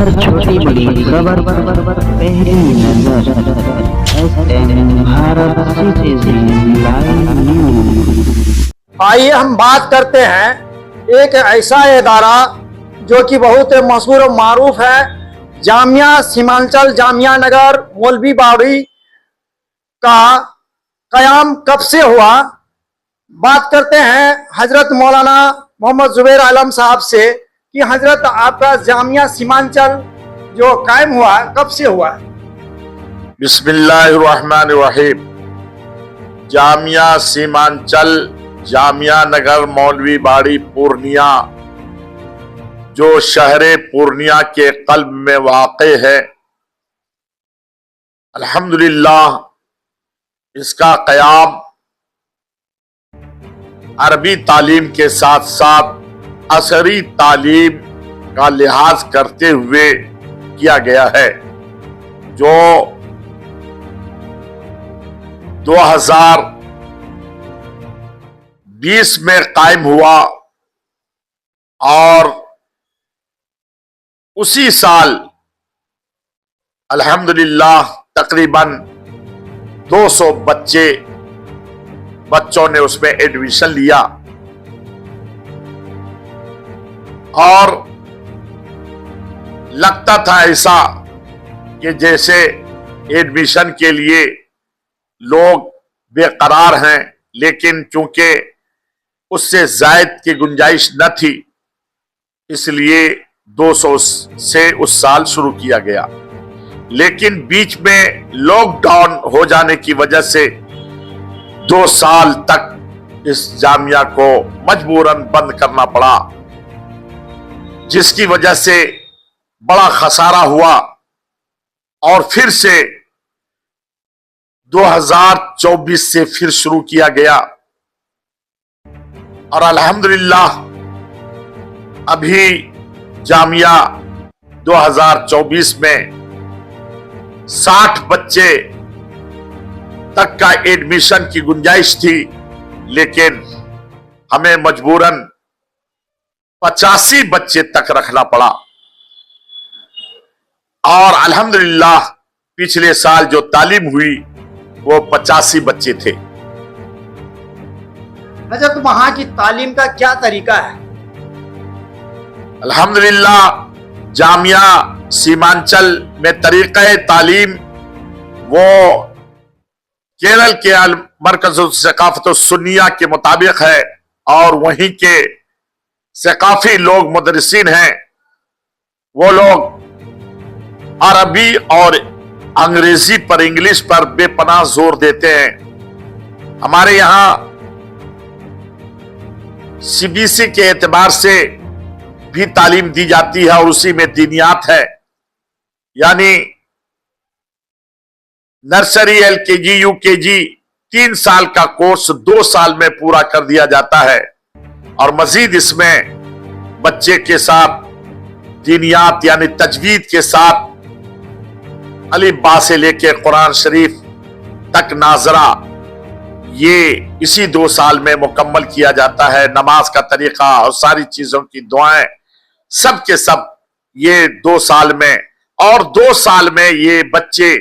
हर छोटी बड़ी खबर पहली नजर SN Bharat citizen live news. आइए हम बात करते हैं एक ऐसा इदारा जो कि बहुत मशहूर और मारूफ है, जामिया सीमांचल जामिया नगर मौलवी बाड़ी का कयाम कब से हुआ। बात करते हैं हजरत मौलाना मोहम्मद जुबैर आलम साहब से कि हजरत आपका जामिया सीमांचल जो कायम हुआ कब से हुआ। बिस्मिल्लाहिर्रहमानिर्रहीम। जामिया सीमांचल जामिया नगर मौलवी बाड़ी पूर्णिया जो शहरे पूर्णिया के कल्ब में वाक़े है, अल्हम्दुलिल्लाह इसका क़याम अरबी तालीम के साथ साथ असरी तालीम का लिहाज करते हुए किया गया है, जो 2020 में कायम हुआ और उसी साल अल्हम्दुलिल्लाह तकरीबन 200 बच्चों ने उसमें एडमिशन लिया और लगता था ऐसा कि जैसे एडमिशन के लिए लोग बेकरार हैं, लेकिन चूंकि उससे जायद की गुंजाइश न थी, इसलिए 200 से उस साल शुरू किया गया। लेकिन बीच में लॉकडाउन हो जाने की वजह से 2 साल तक इस जामिया को मजबूरन बंद करना पड़ा, जिसकी वजह से बड़ा खसारा हुआ और फिर से 2024 से फिर शुरू किया गया और अल्हम्दुलिल्लाह अभी जामिया 2024 में 60 बच्चे तक का एडमिशन की गुंजाइश थी, लेकिन हमें मजबूरन 85 बच्चे तक रखना पड़ा और अल्हम्दुलिल्लाह पिछले साल जो तालीम हुई वो 85 बच्चे थे। हजरत वहां की तालीम का क्या तरीका है। अल्हम्दुलिल्लाह जामिया सीमांचल में तरीक़ा तालीम वो केरल के मरकज़ सकाफ़त सुन्निया के मुताबिक है और वहीं के सकाफी लोग मुदर्रिसीन हैं, वो लोग अरबी और अंग्रेजी पर इंग्लिश पर बेपनाह जोर देते हैं। हमारे यहां सीबीएसई के एतबार से भी तालीम दी जाती है और उसी में दीनियात है, यानी नर्सरी एलकेजी यूकेजी 3 साल का कोर्स 2 साल में पूरा कर दिया जाता है और मजीद इसमें बच्चे के साथ दीनियात यानी तजवीद के साथ अलिफ बा से लेके कुरान शरीफ तक नाजरा ये इसी 2 साल में मुकम्मल किया जाता है। नमाज का तरीका और सारी चीजों की दुआएं सब के सब ये 2 साल में, और 2 साल में ये बच्चे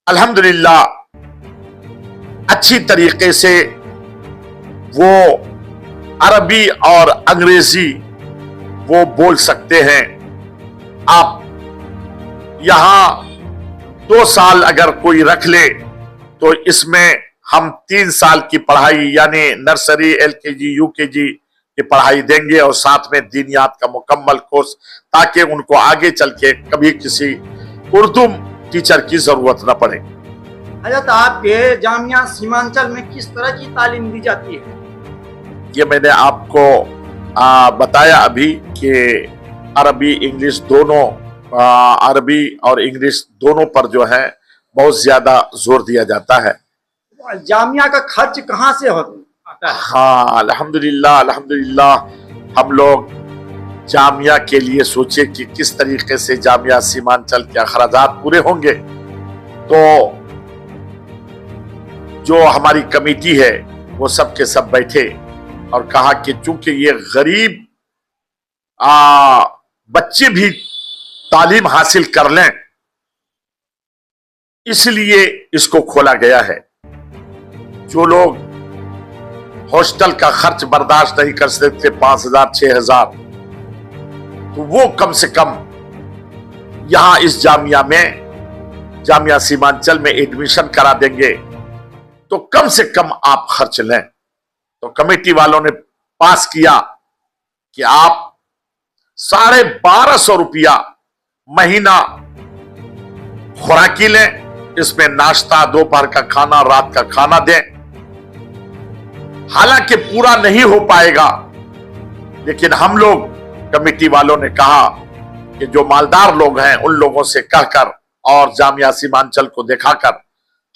अल्हम्दुलिल्लाह अच्छी तरीके से वो अरबी और अंग्रेजी वो बोल सकते हैं। आप यहां 2 साल अगर कोई रख ले तो इसमें हम 3 साल की पढ़ाई यानी नर्सरी एलकेजी यूकेजी की पढ़ाई देंगे और साथ में दीनियात का मुकम्मल कोर्स, ताकि उनको आगे चल के कभी किसी उर्दू टीचर की जरूरत न पड़े। हजरत आपके जामिया सीमांचल में किस तरह की तालीम दी जाती है। ये मैंने आपको बताया अभी कि अरबी इंग्लिश दोनों, अरबी और इंग्लिश दोनों पर जो है बहुत ज्यादा जोर दिया जाता है। जामिया का खर्च कहाँ से आता है। हाँ अल्हम्दुलिल्लाह अल्हम्दुलिल्लाह हम लोग जामिया के लिए सोचे कि किस तरीके से जामिया सीमांचल के अखराजात पूरे होंगे, तो जो हमारी कमेटी है वो सब के सब बैठे और कहा कि चूंकि ये गरीब बच्चे भी तालीम हासिल कर लें, इसलिए इसको खोला गया है। जो लोग हॉस्टल का खर्च बर्दाश्त नहीं कर सकते 5,000 6,000, तो वो कम से कम यहां इस जामिया में, जामिया सीमांचल में एडमिशन करा देंगे तो कम से कम आप खर्च लें। तो कमेटी वालों ने पास किया कि आप 1250 रुपया महीना खुराकी लें, इसमें नाश्ता, दोपहर का खाना, रात का खाना दें। हालांकि पूरा नहीं हो पाएगा, लेकिन हम लोग कमेटी वालों ने कहा कि जो मालदार लोग हैं उन लोगों से कहकर और जामिया सीमांचल को दिखाकर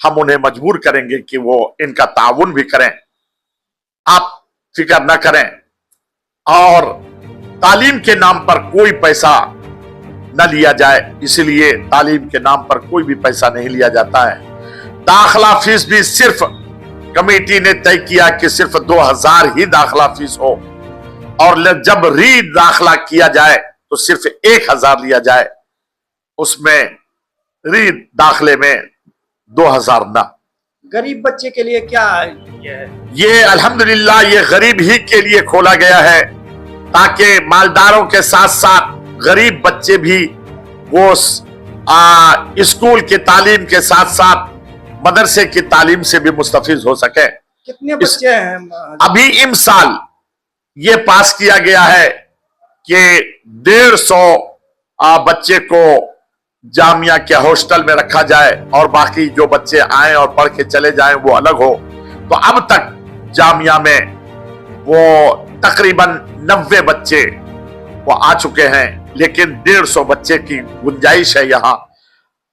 हम उन्हें मजबूर करेंगे कि वो इनका ताउन भी करें। आप फिक्र न करें, और तालीम के नाम पर कोई पैसा न लिया जाए, इसलिए तालीम के नाम पर कोई भी पैसा नहीं लिया जाता है। दाखिला फीस भी सिर्फ कमेटी ने तय किया कि सिर्फ 2000 ही दाखिला फीस हो, और जब री दाखिला किया जाए तो सिर्फ 1000 लिया जाए, उसमें री दाखिले में 2000 ना। गरीब बच्चे के लिए क्या है? ये अल्हम्दुलिल्लाह ये गरीब ही के लिए खोला गया है, ताकि मालदारों के साथ साथ गरीब बच्चे भी वो स्कूल की तालीम के साथ साथ मदरसे की तालीम से भी मुस्तफिज हो सके। कितने बच्चे हैं? अभी इम साल ये पास किया गया है कि 150 बच्चे को जामिया के हॉस्टल में रखा जाए और बाकी जो बच्चे आए और पढ़ के चले जाएं वो अलग हो। तो अब तक जामिया में वो तकरीबन 90 बच्चे वो आ चुके हैं, लेकिन 150 बच्चे की गुंजाइश है यहाँ।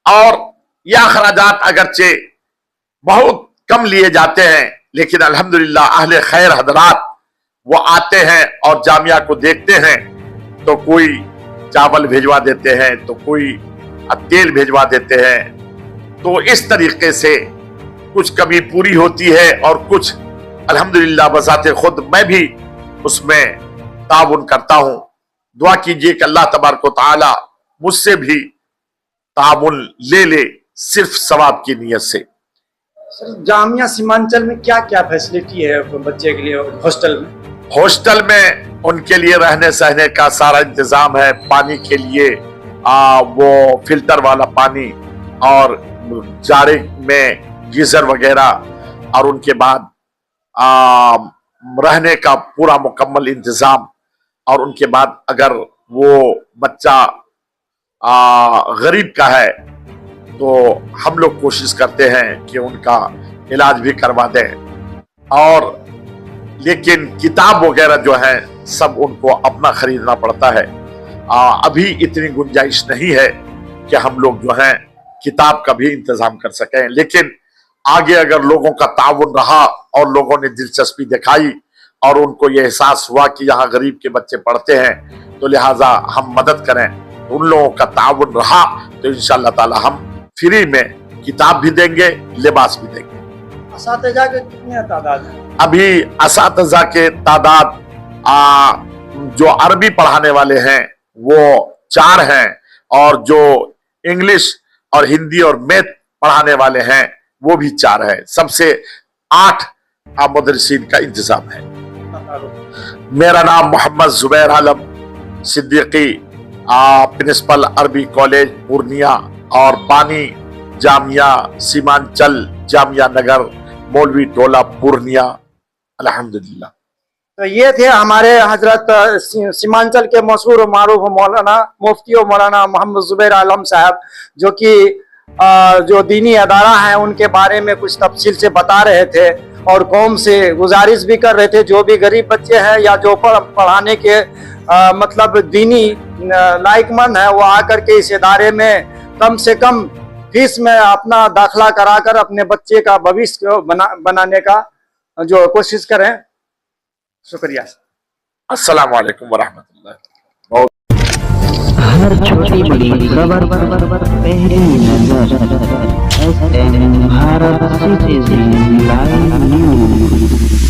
और यह अखराजात अगरचे बहुत कम लिए जाते हैं, लेकिन अल्हम्दुलिल्लाह अहले खैर हजरात वो आते हैं और जामिया को देखते हैं, तो कोई चावल भिजवा देते हैं, तो कोई तेल भिजवा देते हैं। तो इस तरीके से कुछ कमी पूरी होती है और कुछ अल्हम्दुलिल्लाह बज़ाते खुद मैं भी उसमें ताउन करता हूं। दुआ कीजिए कि अल्लाह तबारक व तआला मुझसे भी ताउन ले ले, सिर्फ सवाब की नियत से। सर, जामिया सीमांचल में क्या क्या फैसिलिटी है बच्चे के लिए हॉस्टल में? हॉस्टल में उनके लिए रहने सहने का सारा इंतजाम है। पानी के लिए वो फिल्टर वाला पानी, और जाड़े में गीजर वगैरह, और उनके बाद रहने का पूरा मुकम्मल इंतजाम। और उनके बाद अगर वो बच्चा गरीब का है तो हम लोग कोशिश करते हैं कि उनका इलाज भी करवा दें। और लेकिन किताब वगैरह जो है सब उनको अपना खरीदना पड़ता है। अभी इतनी गुंजाइश नहीं है कि हम लोग जो है किताब का भी इंतजाम कर सकें, लेकिन आगे अगर लोगों का ताउन रहा और लोगों ने दिलचस्पी दिखाई और उनको ये एहसास हुआ कि यहाँ गरीब के बच्चे पढ़ते हैं, तो लिहाजा हम मदद करें, उन लोगों का ताउन रहा तो इंशाअल्लाह ताला हम फ्री में किताब भी देंगे, लिबास भी देंगे। असातिज़ा के कितने तादाद है? अभी असातिज़ा के तादाद जो अरबी पढ़ाने वाले हैं वो 4 हैं, और जो इंग्लिश और हिंदी और मैथ पढ़ाने वाले हैं वो भी 4 है। सबसे 8 मुदर्रिसीन का इंतजाम है। मेरा नाम मोहम्मद जुबैर आलम सिद्दीकी, प्रिंसिपल अरबी कॉलेज पूर्णिया और बानी जामिया सीमांचल जामिया नगर मौलवी टोला पूर्णिया। अल्हम्दुलिल्लाह। तो ये थे हमारे हजरत सीमांचल के मशहूर मारूफ मौलाना मुफ्ती और मौलाना मोहम्मद जुबैर आलम साहब, जो कि जो दीनी अदारा है उनके बारे में कुछ तफसील से बता रहे थे और कौम से गुजारिश भी कर रहे थे, जो भी गरीब बच्चे हैं या जो पढ़ाने के मतलब दीनी लायकमंद है वो आकर के इस इदारे में कम से कम फीस में अपना दाखिला कराकर अपने बच्चे का भविष्य बनाने का जो कोशिश करें। शुक्रिया। अस्सलाम वालेकुम वरहमतुल्लाह। हर छोटी बड़ी खबर पहली नजर SN Bharat citizen live news.